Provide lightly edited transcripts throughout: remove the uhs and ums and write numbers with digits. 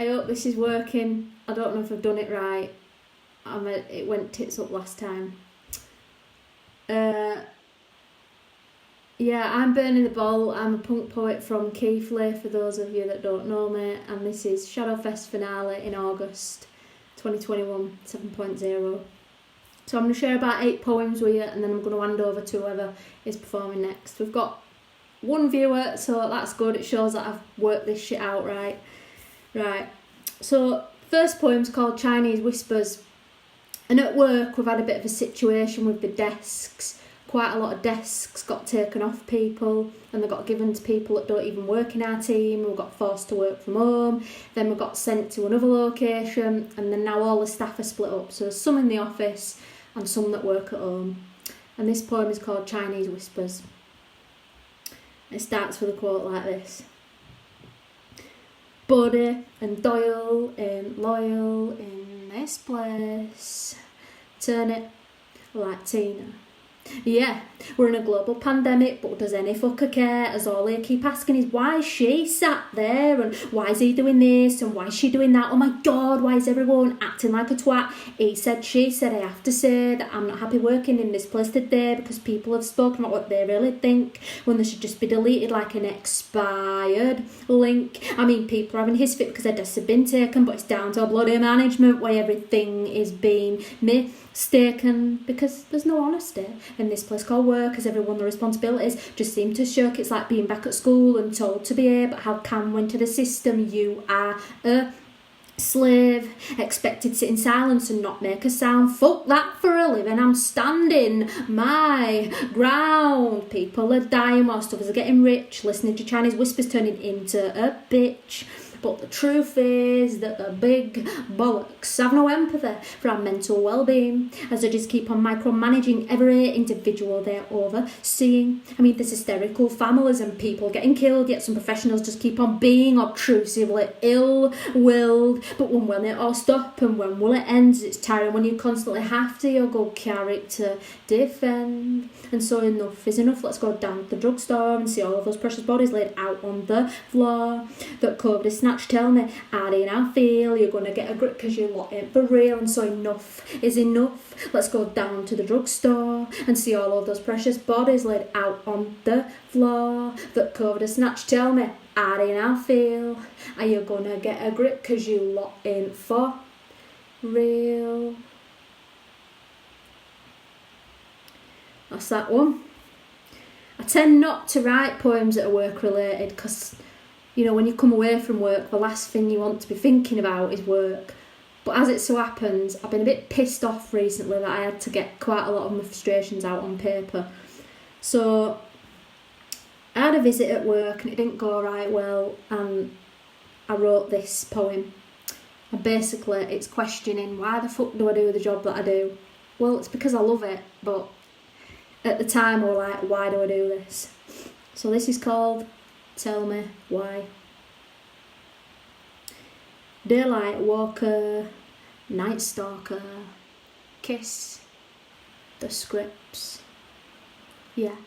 I hope this is working. I don't know if I've done it right. It went tits up last time. Yeah, I'm Burning the Bowl. I'm a punk poet from Keighley, for those of you that don't know me, and this is Shadowfest finale in August 2021 7.0. So I'm going to share about 8 poems with you, and then I'm going to hand over to whoever is performing next. We've got 1 viewer, so that's good. It shows that I've worked this shit out right. Right, so first poem's called Chinese Whispers. And at work we've had a bit of a situation with the desks. Quite a lot of desks got taken off people, and they got given to people that don't even work in our team. We got forced to work from home, then we got sent to another location, and then now all the staff are split up. So there's some in the office and some that work at home. And this poem is called Chinese Whispers. It starts with a quote like this. Buddy and Doyle ain't loyal in this place. Turn it like Tina. Yeah, we're in a global pandemic, but does any fucker care? As all they keep asking is why is she sat there, and why is he doing this, and why is she doing that? Oh my god, why is everyone acting like a twat? He said, she said, I have to say that I'm not happy working in this place today because people have spoken about what they really think when they should just be deleted like an expired link. I mean, people are having his fit because their desks have been taken, but it's down to our bloody management where everything is being mistaken because there's no honesty in this place called work, as everyone the responsibilities just seem to shirk. It's like being back at school and told to behave, but how can when to the system you are a slave, expected to sit in silence and not make a sound? Fuck that for a living. I'm standing my ground. People are dying whilst others are getting rich, listening to Chinese whispers turning into a bitch. But the truth is that the big bollocks have no empathy for our mental well-being, as they just keep on micromanaging every individual they're overseeing. I mean, there's hysterical families and people getting killed, yet some professionals just keep on being obtrusively ill-willed. But when will it all stop, and when will it end? It's tiring when you constantly have to your good character defend. And so enough is enough. Let's go down to the drugstore and see all of those precious bodies laid out on the floor that COVID is snatched. Tell me, how do you now feel? You're going to get a grip because you're locked in for real. And so enough is enough. Let's go down to the drugstore and see all of those precious bodies laid out on the floor that COVID has snatched. Tell me, how do you now feel? Are you going to get a grip because you're locked in for real? That's that one. I tend not to write poems that are work related because, you know, when you come away from work, the last thing you want to be thinking about is work. But as it so happens, I've been a bit pissed off recently that I had to get quite a lot of my frustrations out on paper. So I had a visit at work and it didn't go right well, and I wrote this poem. And basically it's questioning, why the fuck do I do the job that I do? Well, it's because I love it, but at the time I was like, why do I do this? So this is called Tell Me Why. Daylight walker, night stalker, kiss the scripts. Yeah,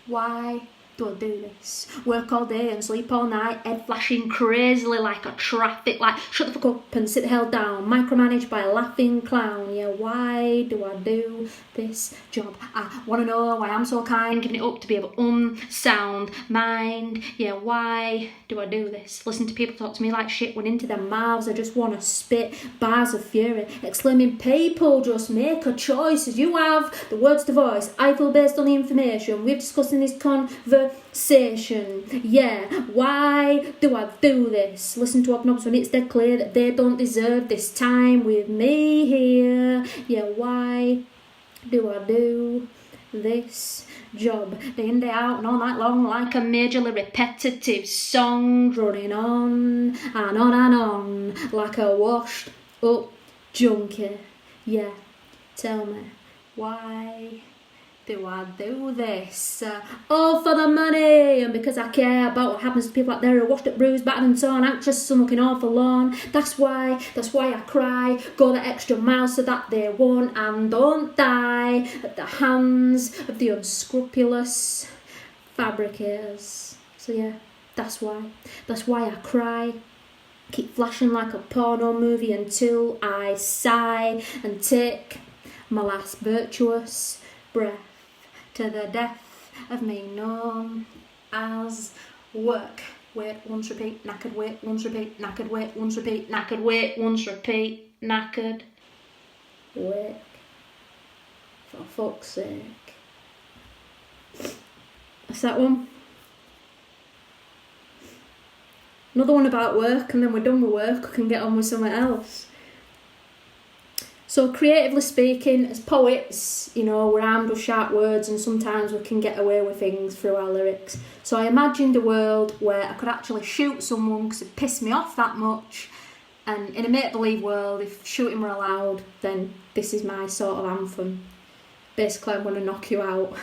why do I do this? Work all day and sleep all night, head flashing crazily like a traffic light. Shut the fuck up and sit the hell down, micromanaged by a laughing clown. Yeah, why do I do this job? I want to know why I'm so kind, giving it up to be of unsound mind. Yeah, why do I do this? Listen to people talk to me like shit when into their mouths I just want to spit bars of fury, exclaiming, people just make a choice as you have the words to voice. I feel based on the information we've discussed in this conversation. Yeah, why do I do this? Listen to obnobs when it's dead clear that they don't deserve this time with me here. Yeah, why do I do this job day in day out and all night long like a majorly repetitive song running on and on and on like a washed up junkie? Yeah, tell me, why do I do this? All for the money, and because I care about what happens to people out there who are washed up, bruised, battered and torn, anxious, some looking all forlorn. That's why I cry, go the extra mile so that they won't and don't die at the hands of the unscrupulous fabricators. So yeah, that's why I cry, keep flashing like a porno movie until I sigh and take my last virtuous breath to the death of me known as work. Wait, once repeat, knackered, wait, once repeat, knackered, wait, once repeat, knackered, wait, once repeat, knackered, wait, for fuck's sake. That's that one. Another one about work, and then we're done with work, we can get on with something else. So creatively speaking, as poets, you know, we're armed with sharp words and sometimes we can get away with things through our lyrics. So I imagined a world where I could actually shoot someone because it pissed me off that much. And in a make-believe world, if shooting were allowed, then this is my sort of anthem. Basically, I'm going to knock you out.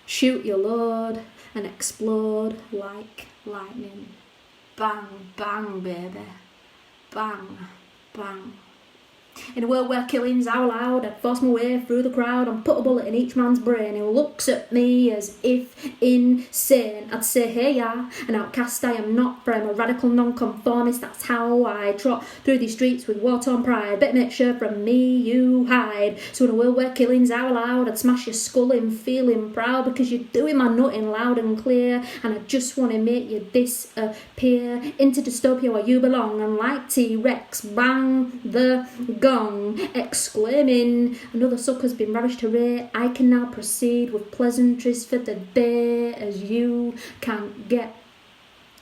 Shoot your load and explode like lightning. Bang, bang, baby. Bang. Bang. In a world where killings are allowed, I'd force my way through the crowd and put a bullet in each man's brain who looks at me as if insane. I'd say, hey, yeah, an outcast I am not, for I'm a radical nonconformist. That's how I trot through these streets with war-torn pride. Better make sure from me you hide. So in a world where killings are allowed, I'd smash your skull in feeling proud because you're doing my nutting loud and clear. And I just want to make you disappear into dystopia where you belong. And like T-Rex, bang the gong, exclaiming, another sucker's been ravished, hooray, I can now proceed with pleasantries for the day, as you can't get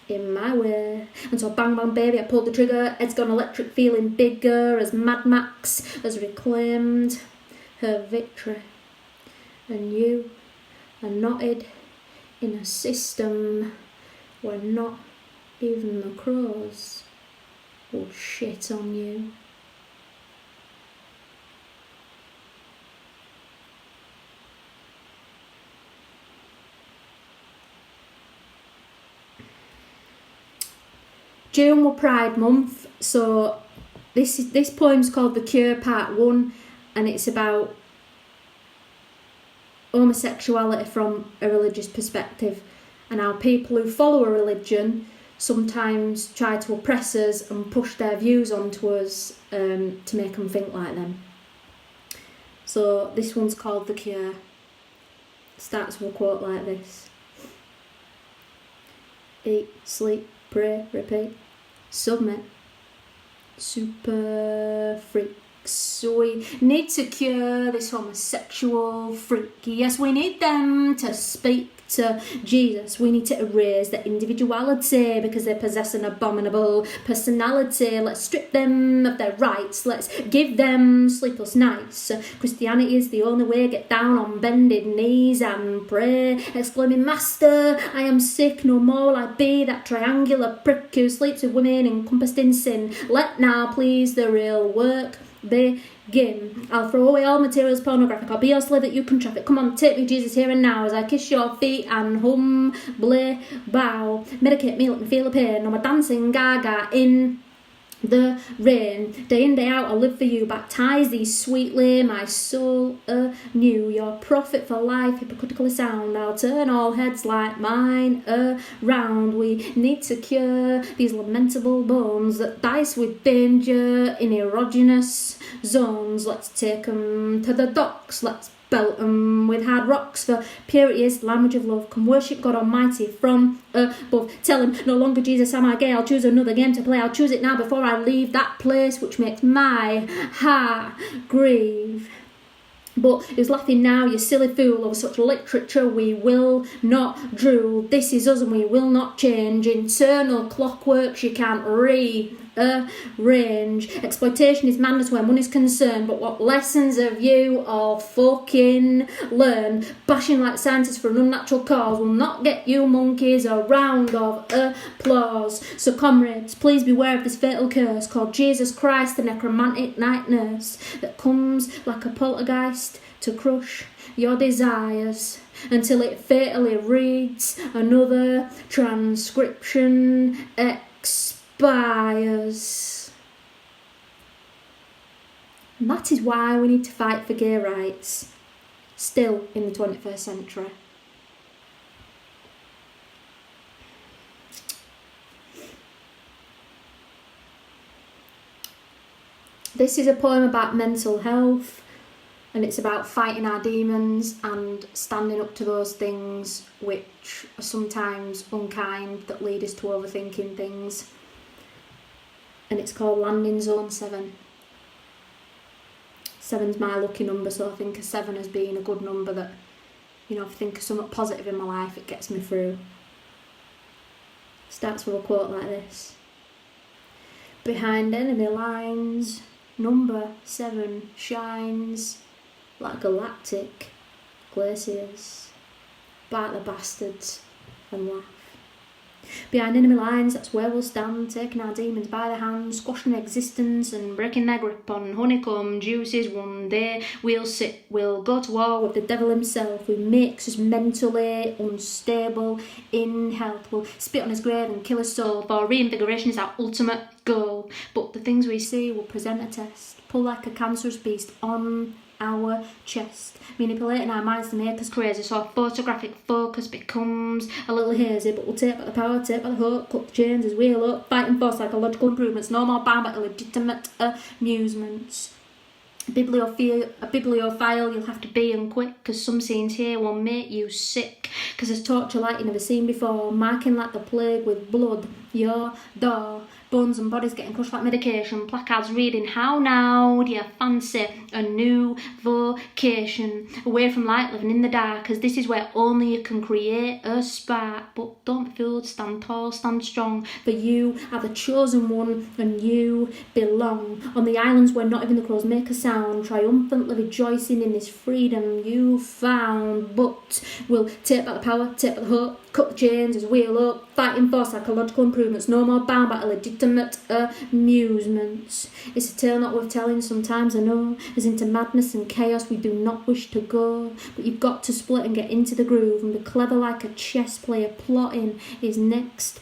in my way. And so bang bang baby, I pulled the trigger, head's gone electric, feeling bigger, as Mad Max has reclaimed her victory. And you are knotted in a system where not even the crows will shit on you. June were Pride Month, so this poem's called The Cure Part 1, and it's about homosexuality from a religious perspective and how people who follow a religion sometimes try to oppress us and push their views onto us to make them think like them. So this one's called The Cure. Starts with a quote like this. Eat, sleep, pray, repeat, submit, super freaks. We need to cure this homosexual freak. Yes, we need them to speak to Jesus. We need to erase their individuality because they possess an abominable personality. Let's strip them of their rights. Let's give them sleepless nights. Christianity is the only way. Get down on bended knees and pray, exclaiming, Master, I am sick. No more will I be that triangular prick who sleeps with women encompassed in sin. Let now, please, the real work begin. I'll throw away all materials pornographic. I'll be your slave that you can traffic. Come on, take me, Jesus, here and now, as I kiss your feet and humbly bow. Medicate me, let me feel the pain. I'm a dancing gaga in the rain. Day in, day out, I'll live for you. Baptize thee sweetly, my soul anew. Your prophet for life, hypocritically sound. I'll turn all heads like mine around. We need to cure these lamentable bones that dice with danger in erogenous zones. Let's take 'em to the docks. Let's belt 'em with hard rocks, for purity is the language of love. Come worship God Almighty from above. Tell him, no longer Jesus am I gay. I'll choose another game to play. I'll choose it now before I leave that place which makes my heart grieve. But who's laughing now, you silly fool, over such literature we will not drool. This is us and we will not change. Internal clockworks you can't rearrange. Exploitation is madness where money's concerned, but what lessons have you all fucking learned? Bashing like scientists for an unnatural cause will not get you monkeys a round of applause. So comrades, please beware of this fatal curse called Jesus Christ, the necromantic night nurse that comes like a poltergeist to crush your desires until it fatally reads another transcription expires. And that is why we need to fight for gay rights still in the 21st century. This is a poem about mental health, and it's about fighting our demons and standing up to those things which are sometimes unkind, that lead us to overthinking things. And it's called Landing Zone 7. 7's my lucky number, so I think of 7 as being a good number that, you know, if I think of something positive in my life, it gets me through. Starts with a quote like this. Behind enemy lines, number 7 shines like galactic glaciers. Bite the bastards and laugh. Behind enemy lines, that's where we'll stand, taking our demons by the hand, squashing existence and breaking their grip on honeycomb juices. One day we'll go to war with the devil himself, who makes us mentally unstable in health. We'll spit on his grave and kill his soul, for reinvigoration is our ultimate goal. But the things we see will present a test, pull like a cancerous beast on our chest, manipulating our minds to make us crazy, so our photographic focus becomes a little hazy. But we'll take back the power, take back the hope, cut the chains as we look, fighting for psychological improvements, no more bound by illegitimate amusements. A bibliophile you'll have to be, and quick, cause some scenes here will make you sick, cause there's torture like you never seen before, marking like the plague with blood your door. Bones and bodies getting crushed like medication, placards reading, how now do you fancy a new vocation? Away from light, living in the dark, cause this is where only you can create a spark. But don't be fooled, stand tall, stand strong, for you are the chosen one and you belong. On the islands where not even the crows make a sound, triumphantly rejoicing in this freedom you found. But we'll take back the power, take back the hope, cut the chains as we look, fighting for psychological improvements, no more bound by legitimate amusements. It's a tale not worth telling sometimes, I know, as into madness and chaos we do not wish to go. But you've got to split and get into the groove and be clever like a chess player plotting his next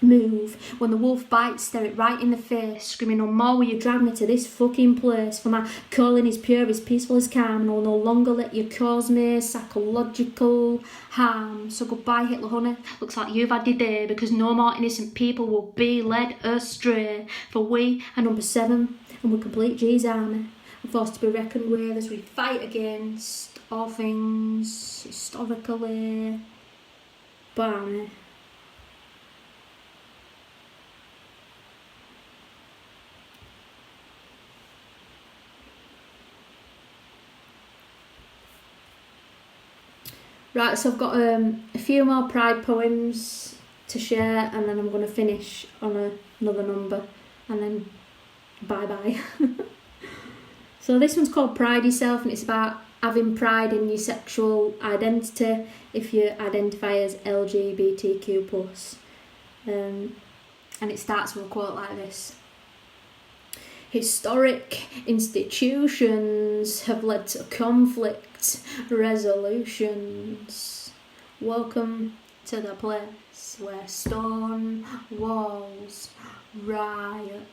move. When the wolf bites, stare it right in the face, screaming, no more will you drag me to this fucking place, for my calling is pure, is peaceful, is calm, and I'll no longer let you cause me psychological harm. So goodbye Hitler honey, looks like you've had your day, because no more innocent people will be led astray, for we are number 7 and we complete G's army, a force to be reckoned with as we fight against all things historically balmy. Right, so I've got a few more Pride poems to share, and then I'm going to finish on another number, and then bye-bye. So this one's called Pride Yourself, and it's about having pride in your sexual identity if you identify as LGBTQ+. And it starts with a quote like this. Historic institutions have led to conflict resolutions. Welcome to the place where stone walls riot.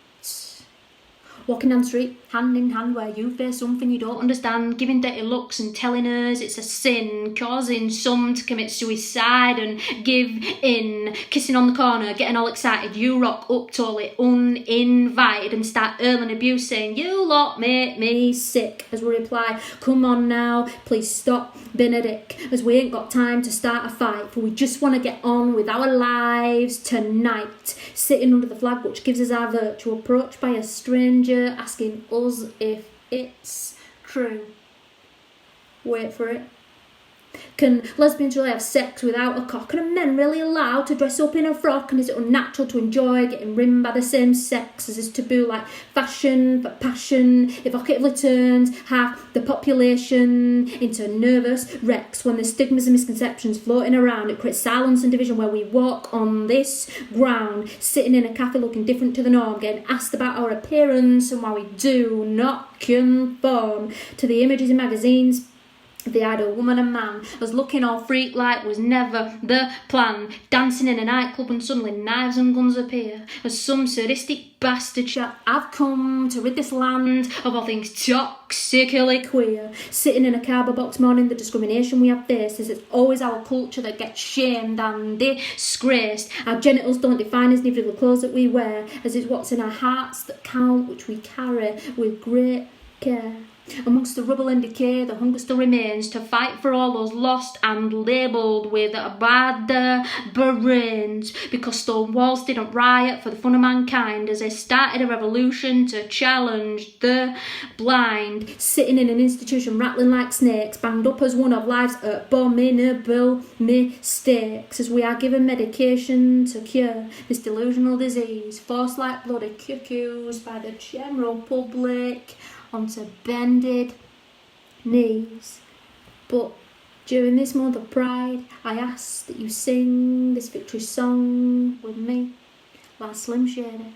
Walking down the street, hand in hand, where you face something you don't understand, giving dirty looks and telling us it's a sin, causing some to commit suicide and give in, kissing on the corner, getting all excited, you rock up totally uninvited and start hurling abuse, saying, you lot make me sick, as we reply, come on now, please stop being a dick, as we ain't got time to start a fight, for we just want to get on with our lives tonight, sitting under the flag which gives us our virtue, approached by a stranger asking us if it's true. Wait for it. Can lesbians really have sex without a cock? And are men really allowed to dress up in a frock? And is it unnatural to enjoy getting rimmed by the same sex? Is this taboo like fashion for passion? Evocatively turns half the population into nervous wrecks. When there's stigmas and misconceptions floating around, it creates silence and division where we walk on this ground, sitting in a cafe looking different to the norm, getting asked about our appearance and why we do not conform to the images in magazines The ideal woman and man, as looking all freak-like was never the plan. Dancing in a nightclub and suddenly knives and guns appear. As some sadistic bastard shout, I've come to rid this land of all things toxically queer. Sitting in a cardboard box mourning the discrimination we have faced, as it's always our culture that gets shamed and disgraced. Our genitals don't define us, neither the clothes that we wear, as it's what's in our hearts that count, which we carry with great care. Amongst the rubble and decay, the hunger still remains to fight for all those lost and labelled with bad brains, because stone walls didn't riot for the fun of mankind as they started a revolution to challenge the blind. Sitting in an institution rattling like snakes, banged up as one of life's abominable mistakes, as we are given medication to cure this delusional disease, forced like bloody cuckoos by the general public onto bended knees. But during this month of Pride, I ask that you sing this victory song with me, like Slim Shady,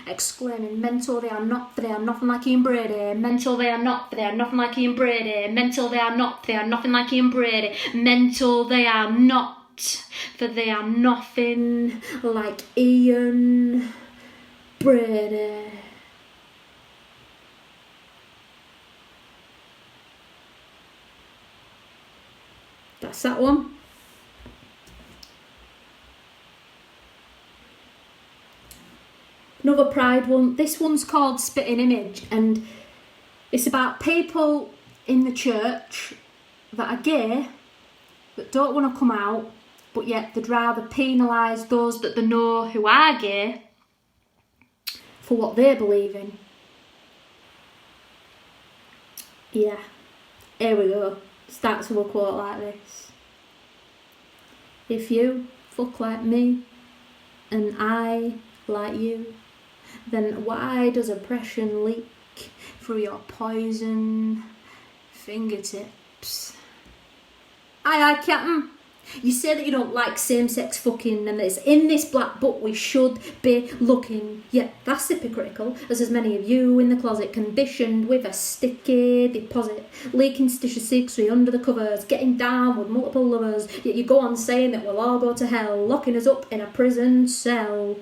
exclaiming, mental they are not, for they are nothing like Ian Brady. Mental they are not, for they are nothing like Ian Brady. Mental they are not, for they are nothing like Ian Brady. Mental they are not, for they are nothing like Ian Brady. That's that one. Another Pride one. This one's called Spitting Image, and it's about people in the church that are gay that don't want to come out, but yet they'd rather penalise those that they know who are gay for what they believe in. Yeah, here we go. Starts with a quote like this. If you fuck like me and I like you, then why does oppression leak through your poison fingertips? Aye, Captain. You say that you don't like same-sex fucking and that it's in this black book we should be looking. Yeah, that's hypocritical, as there's many of you in the closet conditioned with a sticky deposit, leaking stitches secretly under the covers, getting down with multiple lovers, yet you go on saying that we'll all go to hell, locking us up in a prison cell.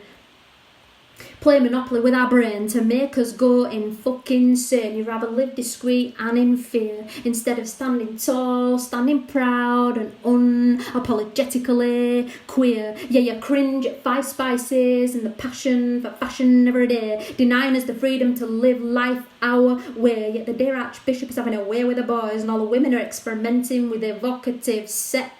Play Monopoly with our brain to make us go in fucking insane. You'd rather live discreet and in fear instead of standing tall, standing proud and unapologetically queer. Yeah, you cringe at Five Spices and the passion for fashion every day, denying us the freedom to live life our way. Yet the dear Archbishop is having a way with the boys and all the women are experimenting with evocative sex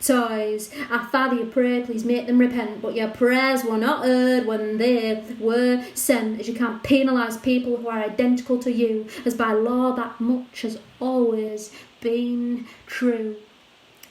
toys. Our Father, you pray, please make them repent, but your prayers were not heard when they were sent, as you can't penalise people who are identical to you, as by law that much has always been true.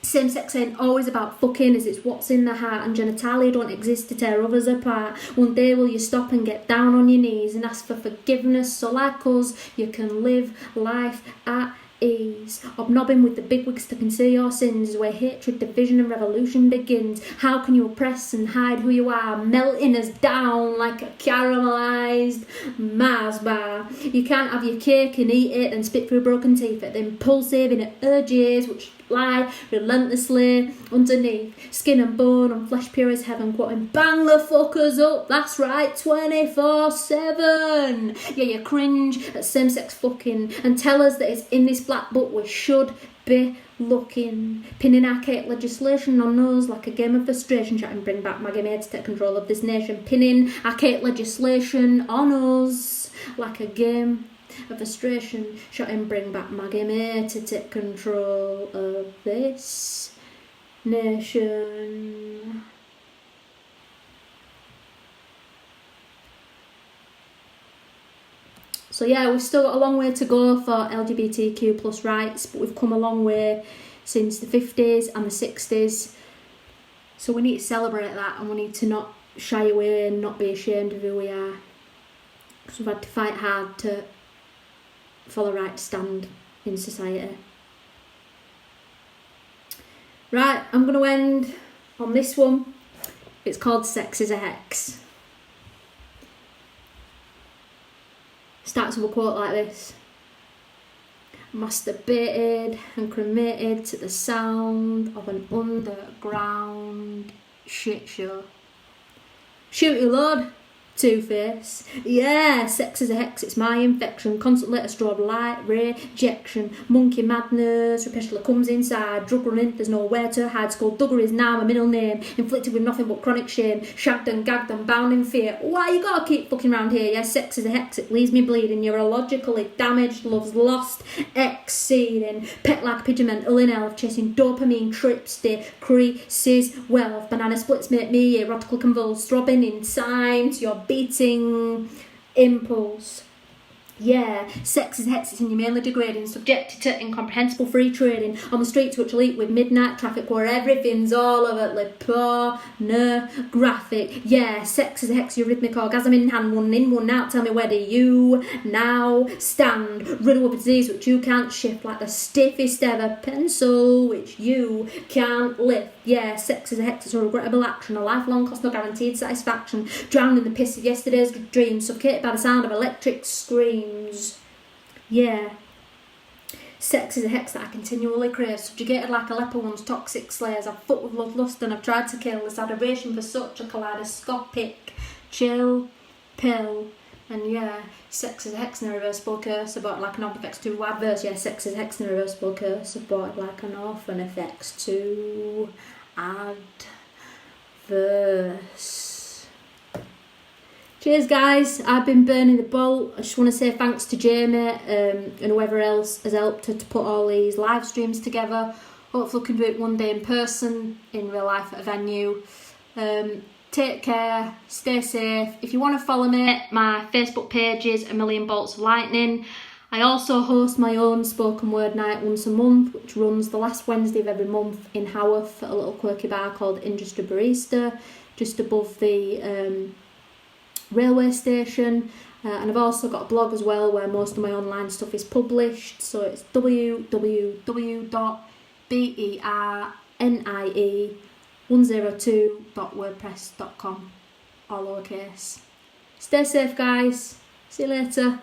Same-sex ain't always about fucking, as it's what's in the heart, and genitalia don't exist to tear others apart. One day will you stop and get down on your knees and ask for forgiveness, so like us you can live life at ease. Hobnobbing with the bigwigs to conceal your sins is where hatred, division and revolution begins. How can you oppress and hide who you are, melting us down like a caramelised Mars bar? You can't have your cake and eat it and spit through broken teeth at the impulsive inner urges which lie relentlessly underneath, skin and bone and flesh pure as heaven, quoting bang the fuckers up, that's right, 24/7. Yeah, you cringe at same-sex fucking and tell us that it's in this black book we should be looking, pinning archaic legislation on us like a game of frustration, trying to bring back Maggie May to take control of this nation, pinning archaic legislation on us like a game of frustration, shot and bring back Maggie May to take control of this nation. So yeah, we've still got a long way to go for LGBTQ plus rights, but we've come a long way since the 50s and the 60s. So we need to celebrate that, and we need to not shy away and not be ashamed of who we are. Because we've had to fight hard for the right to stand in society. Right, I'm going to end on this one. It's called Sex is a Hex. Starts with a quote like this. masturbated and cremated to the sound of an underground shit show. Shoot you, Lord. Two-Face. Yeah, sex is a hex, it's my infection. Constant letter strobe light, rejection, monkey madness, repetitively comes inside, drug running, there's nowhere to hide. Skullduggery is now my middle name, inflicted with nothing but chronic shame, shagged and gagged and bound in fear. Why you gotta keep fucking round here? Yeah, sex is a hex, it leaves me bleeding, neurologically damaged, love's lost, exceeding, pet like a pigeon mental in elf, chasing dopamine trips, decreases wealth, banana splits make me erotically convulsed, throbbing in time to your beating impulse. Yeah, sex is hex, it's inhumanely degrading, subjected to incomprehensible free trading on the streets which leak with midnight traffic where everything's all overtly pornographic. Yeah, sex is a hex, eurythmic orgasm in hand, one in, one out. Tell me where do you now stand? Riddled with disease which you can't shift, like the stiffest ever pencil which you can't lift. Yeah, sex is a hex, it's a regrettable action, a lifelong cost, no guaranteed satisfaction. Drowned in the piss of yesterday's dreams, suffocated by the sound of electric screams. Yeah. Sex is a hex that I continually crave, subjugated like a leper once toxic slays. I've fucked with love, lust and I've tried to kill. This adoration for such a kaleidoscopic chill pill. And yeah, sex is a hex and a reversible curse, aborted like an orphan effects 2 adverse. Yeah, sex is a hex and a reversible curse, aborted like an orphan effects 2 adverse. Cheers guys, I've been burning the bolt. I just want to say thanks to Jamie and whoever else has helped to put all these live streams together. Hopefully we can do it one day in person, in real life at a venue. Take care, stay safe. If you want to follow me, my Facebook page is A Million Bolts of Lightning. I also host my own spoken word night once a month, which runs the last Wednesday of every month in Haworth at a little quirky bar called Industry Barista, just above the railway station. And I've also got a blog as well where most of my online stuff is published, so it's www.bernie102.wordpress.com, all lowercase. Stay safe guys, see you later.